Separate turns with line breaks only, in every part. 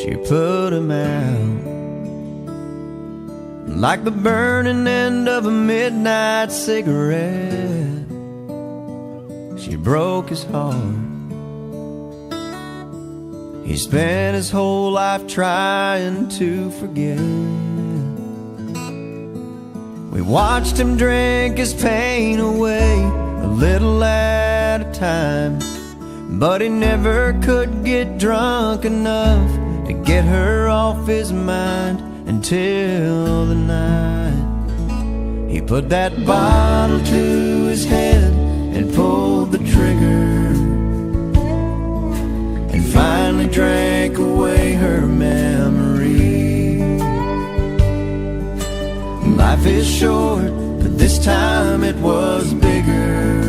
she put him out. Like the burning end of a midnight cigarette, she broke his heart. He spent his whole life trying to forget. We watched him drink his pain away, a little at a time, but he never could get drunk enough to get her off his mind until the night he put that bottle to his head and pulled the trigger, and finally drank away her memory. Life is short, but this time it was bigger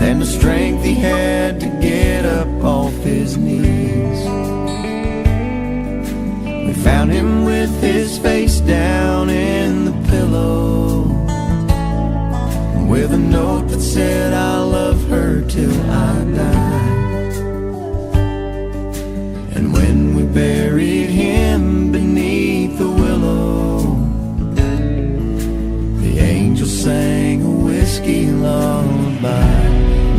than the strength he had to get up off his knees. We found him with his face down in the pillow, with a note that said, "I'll love her till I die." And when we buried him beneath the willow, the angel sang a whiskey lullaby.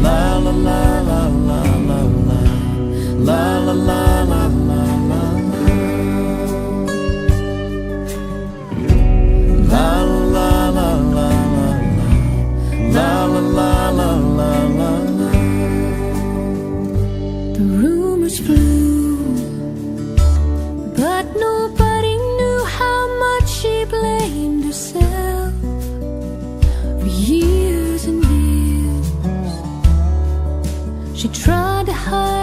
La la la la la la la, la la la la la la la, la la la la la, la la la la la la la.
The rumors flew, but nobody knew how much she blamed herself for years and years. She tried to hide